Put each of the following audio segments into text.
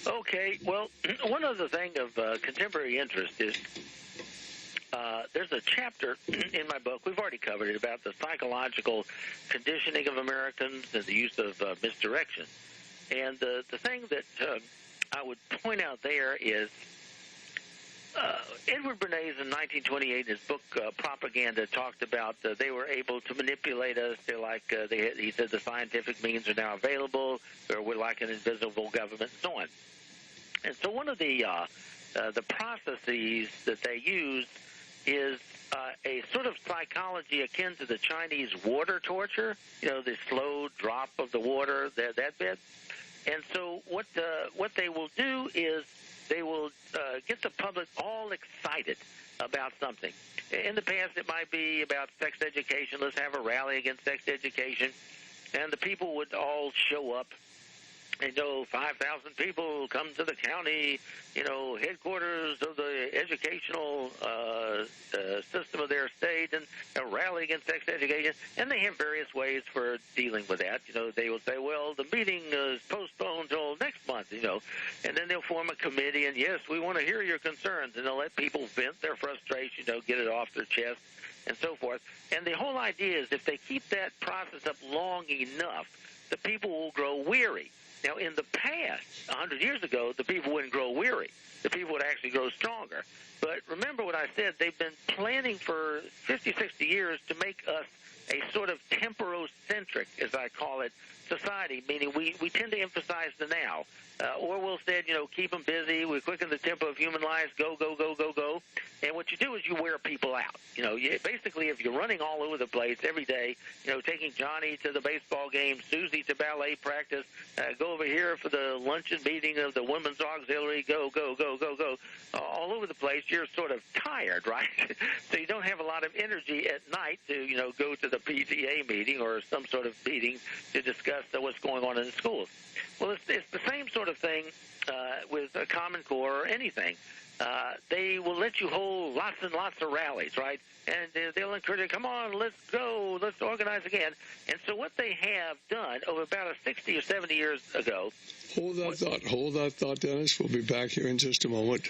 Okay, well, one other thing of contemporary interest is there's a chapter in my book, we've already covered it, about the psychological conditioning of Americans and the use of misdirection. And the thing that I would point out there is Edward Bernays in 1928 in his book Propaganda talked about they were able to manipulate us. They're like, he said the scientific means are now available, or we're like an invisible government, and so on. And so one of the processes that they use is a sort of psychology akin to the Chinese water torture, the slow drop of the water, that bit. And so what they will do is they will get the public all excited about something. In the past, it might be about sex education. Let's have a rally against sex education. And the people would all show up. 5,000 people come to the county, headquarters of the educational system of their state, and a rally against sex education. And they have various ways for dealing with that. They will say, well, the meeting is postponed until next month, and then they'll form a committee, and yes, we want to hear your concerns, and they'll let people vent their frustration, get it off their chest, and so forth. And the whole idea is if they keep that process up long enough, the people will grow weary. Now, in the past, 100 years ago, the people wouldn't grow weary. The people would actually grow stronger. But remember what I said, they've been planning for 50, 60 years to make us a sort of temporocentric, as I call it, society, meaning we tend to emphasize the now. Orwell said, keep them busy, we quicken the tempo of human lives, go, go, go, go, go. And what you do is you wear people out. Basically, if you're running all over the place every day, taking Johnny to the baseball game, Susie to ballet practice, go over here for the luncheon meeting of the women's auxiliary, go, go, go, go, go, all over the place, you're sort of tired, right? So you don't have a lot of energy at night to, go to the PTA meeting or some sort of meeting to discuss what's going on in the schools. Well, it's the same sort of thing with a Common Core or anything. They will let you hold lots and lots of rallies, right? And they'll encourage you, come on, let's go, let's organize again. And so what they have done over about 60 or 70 years ago... Hold that thought, Dennis. We'll be back here in just a moment.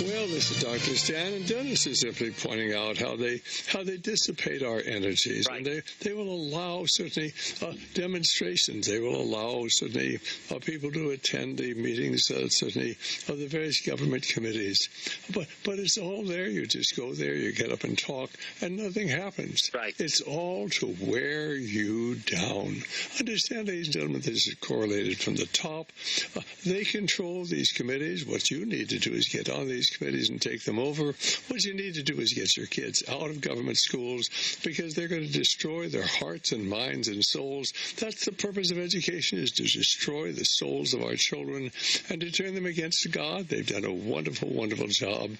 Well, this is Dr. Stan, and Dennis is simply pointing out how they dissipate our energies, right. And they will allow certainly demonstrations. They will allow certainly people to attend the meetings certainly of the various government committees. But it's all there. You just go there, you get up and talk, and nothing happens. Right. It's all to wear you down. Understand, ladies and gentlemen, this is correlated from the top. They control these committees. What you need to do is get on these committees and take them over. What you need to do is get your kids out of government schools, because they're going to destroy their hearts and minds and souls. That's the purpose of education, is to destroy the souls of our children and to turn them against God. They've done a wonderful, wonderful job.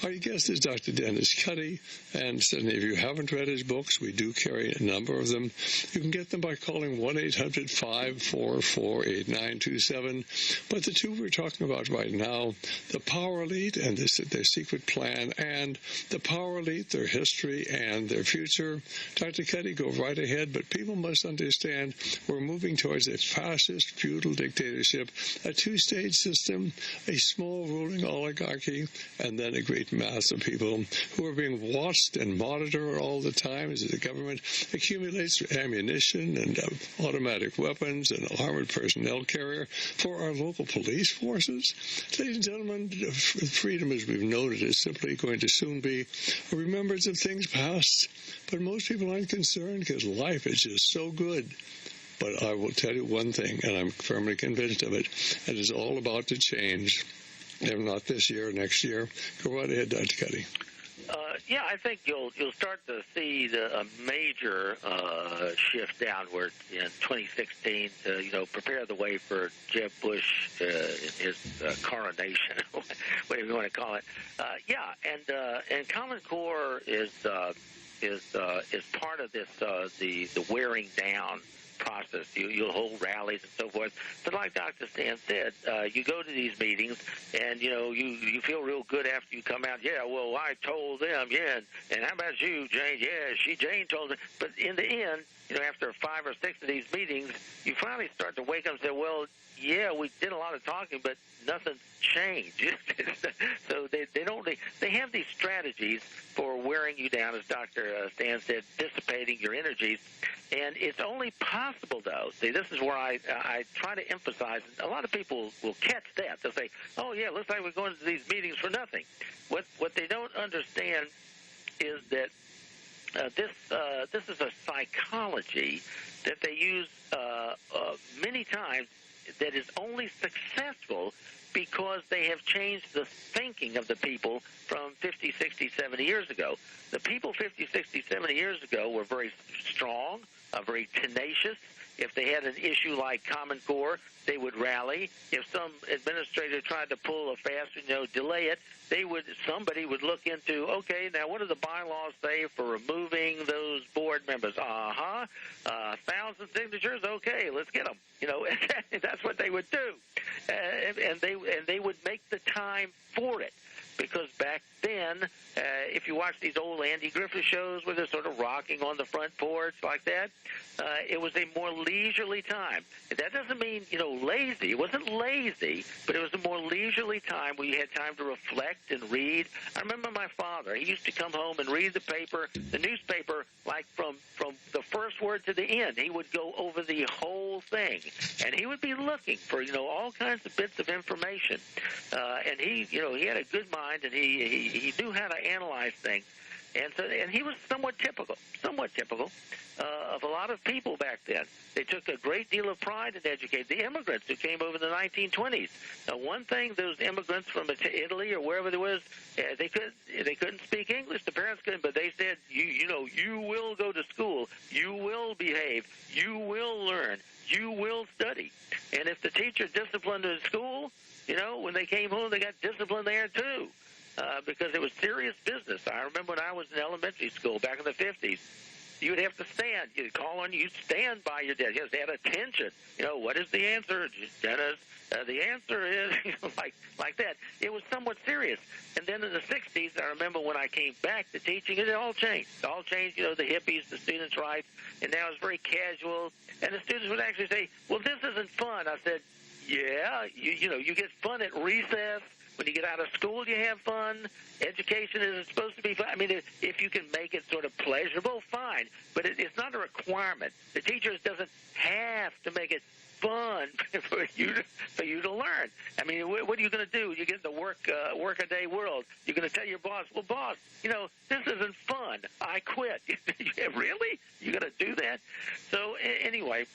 Our guest is Dr. Dennis Cuddy, and certainly if you haven't read his books, we do carry a number of them. You can get them by calling 1-800-544-8927. But the two we're talking about right now, the Power Elite and their secret plan, and the Power Elite, their history and their future. Dr. Cuddy, go right ahead, but people must understand we're moving towards a fascist, feudal dictatorship, a two-stage system, a small ruling oligarchy, and then a great mass of people who are being watched and monitored all the time as the government accumulates ammunition and automatic weapons and armored personnel carrier for our local police forces. Ladies and gentlemen, freedom, as we've noted, is simply going to soon be a remembrance of things past. But most people aren't concerned because life is just so good. But I will tell you one thing, and I'm firmly convinced of it, and it's all about to change. If not this year, next year. Go right ahead, Dr. Cuddy. Yeah, I think you'll start to see a major shift downward in 2016 to prepare the way for Jeb Bush in his coronation, whatever you want to call it. And Common Core is part of this the wearing down process. You'll hold rallies and so forth. But like Dr. Stan said, you go to these meetings and, you feel real good after you come out. Yeah, well, I told them, yeah. And how about you, Jane? Yeah, Jane told them. But in the end, after 5 or 6 of these meetings, you finally start to wake up and say, well, yeah, we did a lot of talking, but nothing's changed. So they have these strategies for wearing you down, as Dr. Stan said, dissipating your energies. And it's only possible, though. See, this is where I try to emphasize. A lot of people will catch that. They'll say, oh, yeah, looks like we're going to these meetings for nothing. What they don't understand is that this is a psychology that they use many times that is only successful because they have changed the thinking of the people from 50, 60, 70 years ago. The people 50, 60, 70 years ago were very strong, very tenacious. If they had an issue like Common Core, they would rally. If some administrator tried to pull a fast, delay it, somebody would look into, okay, now what do the bylaws say for removing those board members? 1,000 signatures, okay, let's get them. That's what they would do, and they would make the time for it. Because back then, if you watch these old Andy Griffith shows where they're sort of rocking on the front porch like that, it was a more leisurely time. That doesn't mean, lazy. It wasn't lazy, but it was a more leisurely time where you had time to reflect and read. I remember my father. He used to come home and read the newspaper, like from the first word to the end. He would go over the whole thing, and he would be looking for, all kinds of bits of information. And he had a good mind, and he knew how to analyze things. And he was somewhat typical of a lot of people back then. They took a great deal of pride in educating the immigrants who came over in the 1920s. Now, one thing, those immigrants from Italy or wherever there was, they couldn't speak English. The parents couldn't, but they said, you will go to school, you will behave, you will learn, you will study. And if the teacher disciplined in school, when they came home, they got disciplined there too. Because it was serious business. I remember when I was in elementary school back in the 50s, you would have to stand. You'd call on, you'd stand by your desk. You had to have attention. What is the answer, Dennis? The answer is, like that. It was somewhat serious. And then in the 60s, I remember when I came back to teaching, it all changed. It all changed, the hippies, the students' rights, and now it's very casual. And the students would actually say, well, this isn't fun. I said, yeah, you get fun at recess. When you get out of school, you have fun. Education isn't supposed to be fun. I mean, if you can make it sort of pleasurable, fine. But it's not a requirement. The teacher doesn't have to make it fun for you to learn. I mean, what are you going to do? You get in the work-a-day world. You're going to tell your boss, well, boss, this isn't fun. I quit. Really? You're going to do that? So anyway,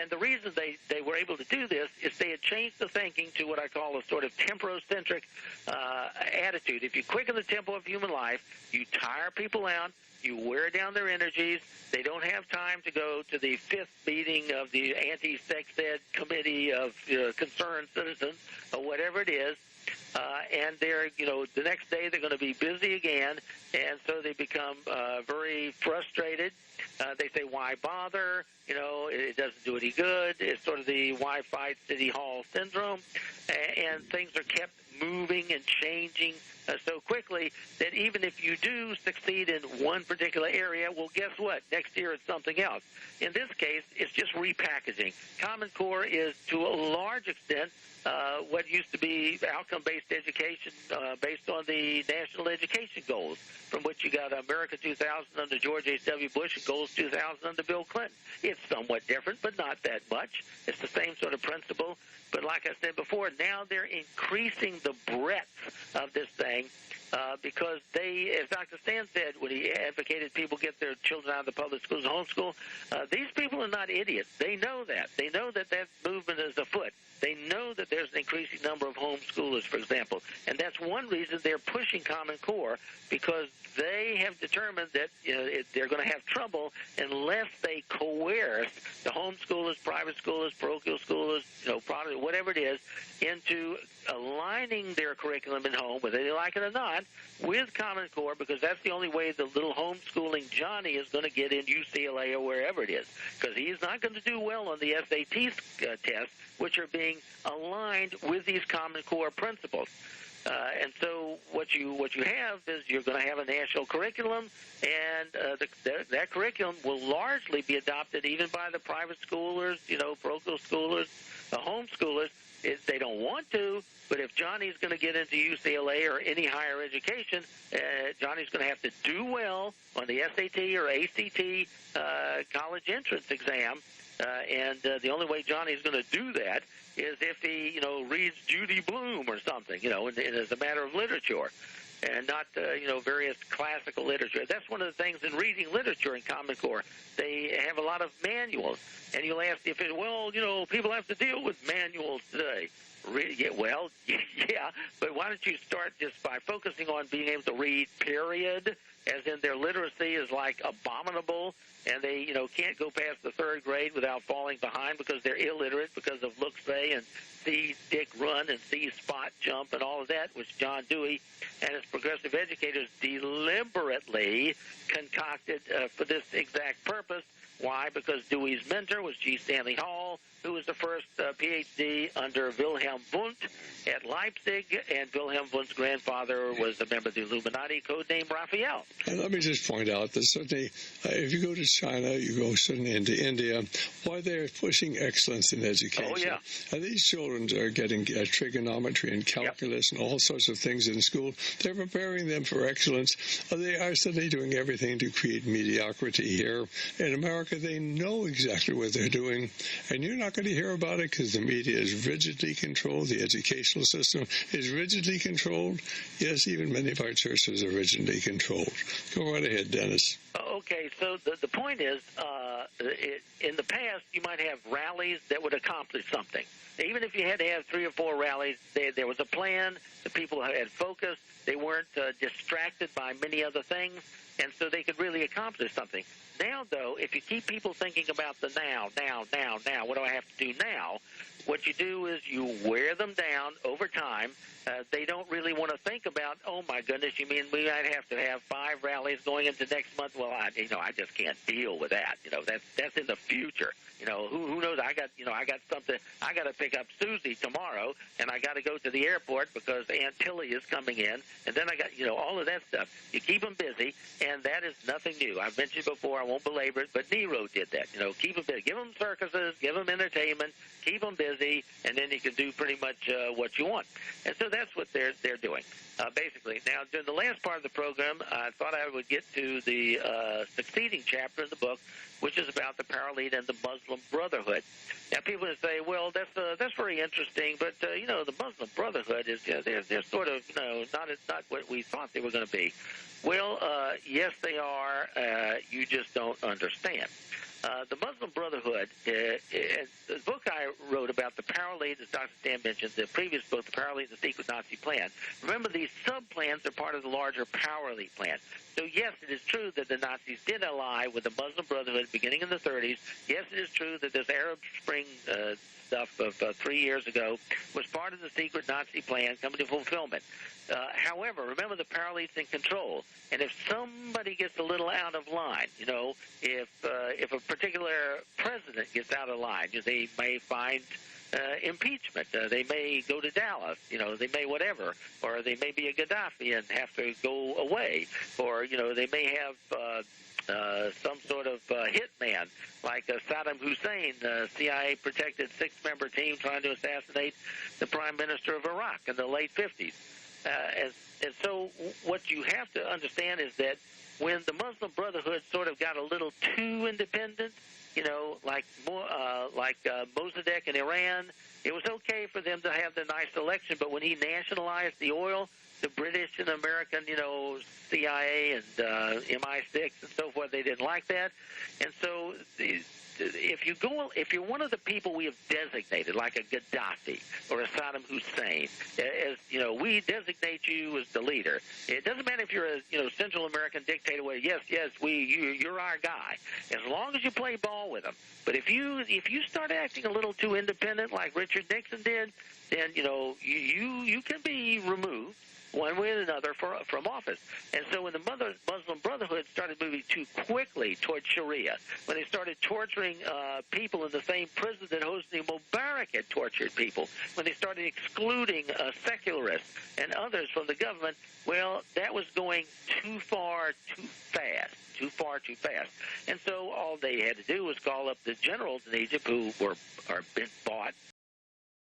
and the reason they were able to do this is they had changed the thinking to what I call a sort of tempocentric attitude. If you quicken the tempo of human life, you tire people out, you wear down their energies. They don't have time to go to the 5th meeting of the anti-sex ed committee of concerned citizens or whatever it is. And they're, the next day they're going to be busy again, and so they become very frustrated. They say, why bother? It doesn't do any good. It's sort of the why fight City Hall syndrome, and things are kept moving and changing so quickly that even if you do succeed in one particular area, well, guess what? Next year it's something else. In this case, it's just repackaging. Common Core is, to a large extent, what used to be outcome-based education based on the national education goals, from which you got America 2000 under George H.W. Bush and Goals 2000 under Bill Clinton. It's somewhat different, but not that much. It's the same sort of principle. But like I said before, now they're increasing the breadth of this thing because they, as Dr. Stan said when he advocated people get their children out of the public schools and homeschool, these people are not idiots. They know that. They know that that movement is afoot. They know that there's an increasing number of homeschoolers, for example. And that's one reason they're pushing Common Core, because they have determined that they're going to have trouble unless they coerce the homeschoolers, private schoolers, parochial schoolers, whatever it is, into aligning their curriculum at home, whether they like it or not, with Common Core, because that's the only way the little homeschooling Johnny is going to get in UCLA or wherever it is, because he's not going to do well on the SAT test, which are being aligned with these Common Core principles. And so what you have is you're going to have a national curriculum, and that curriculum will largely be adopted even by the private schoolers, parochial schoolers, homeschoolers. They don't want to, but if Johnny's going to get into UCLA or any higher education, Johnny's going to have to do well on the SAT or ACT college entrance exam. And the only way Johnny's going to do that is if he, reads Judy Blume or something, and as a matter of literature, and not, various classical literature. That's one of the things in reading literature in Common Core. They have a lot of manuals, and you'll ask if people have to deal with manuals today. Yeah, but why don't you start just by focusing on being able to read, period, as in their literacy is like abominable, and they, can't go past the third grade without falling behind because they're illiterate because of look, say, and see Dick run and see Spot jump and all of that, which John Dewey and his progressive educators deliberately concocted for this exact purpose. Why? Because Dewey's mentor was G. Stanley Hall, who was the first Ph.D. under Wilhelm Wundt at Leipzig, and Wilhelm Wundt's grandfather was a member of the Illuminati, codenamed Raphael. And let me just point out that certainly, if you go to China, you go certainly into India, why they're pushing excellence in education. Oh, yeah. And these children are getting trigonometry and calculus and all sorts of things in school. They're preparing them for excellence. They are certainly doing everything to create mediocrity here. In America, they know exactly what they're doing, and you're not going to hear about it because the media is rigidly controlled. The educational system is rigidly controlled. Yes, even many of our churches are rigidly controlled. Go right ahead, Dennis. Okay, so the point is, in the past, you might have rallies that would accomplish something. Even if you had to have 3 or 4 rallies, there was a plan, the people had focus, they weren't distracted by many other things, and so they could really accomplish something. Now, though, if you keep people thinking about the now, what do I have to do now? What you do is you wear them down over time. They don't really want to think about, oh, my goodness, you mean we might have to have 5 rallies going into next month? Well, I just can't deal with that. That's in the future. Who knows? I got something. I got to pick up Susie tomorrow, and I got to go to the airport because Aunt Tilly is coming in, and then I got, all of that stuff. You keep them busy, and that is nothing new. I've mentioned before, I won't belabor it, but Nero did that. Keep them busy. Give them circuses, give them entertainment, keep them busy, and then you can do pretty much what you want. And so that's what they're doing, basically. Now, during the last part of the program, I thought I would get to the succeeding chapter in the book, which is about the Paralite and the Muslim Brotherhood. Now, people would say, well, that's very interesting, but the Muslim Brotherhood is they're sort of not what we thought they were going to be. Well, yes, they are. You just don't understand. The Muslim Brotherhood, the book I wrote about the Paralite, as Dr. Stan mentioned, the previous book, The Paralite and the Secret Nazi Plan. Remember, these sub-plans are part of the larger Paralite plan. So, yes, it is true that the Nazis did ally with the Muslim Brotherhood beginning in the 30s. Yes, it is true that this Arab Spring stuff of 3 years ago was part of the secret Nazi plan coming to fulfillment. However, remember, the Paralite's in control, and if somebody gets a little out of line, if a particular president gets out of line, they may find impeachment. They may go to Dallas, they may whatever, or they may be a Gaddafi and have to go away, or, they may have some sort of hitman like Saddam Hussein, CIA-protected 6-member team trying to assassinate the Prime Minister of Iraq in the late 50s. And so what you have to understand is that when the Muslim Brotherhood sort of got a little too independent, like Mossadegh in Iran, it was okay for them to have the nice election, but when he nationalized the oil, the British and American, CIA and MI6 and so forth, they didn't like that. And so if you're one of the people we have designated, like a Gaddafi or a Saddam Hussein, as we designate you as the leader. It doesn't matter if you're a Central American dictator. Well, yes, you're our guy. As long as you play ball with them. But if you start acting a little too independent, like Richard Nixon did, then you can be removed. one way or another from office. And so when the Muslim Brotherhood started moving too quickly toward Sharia, when they started torturing people in the same prison that Hosni Mubarak had tortured people, when they started excluding secularists and others from the government, well, that was going too far, too fast. And so all they had to do was call up the generals in Egypt who are bought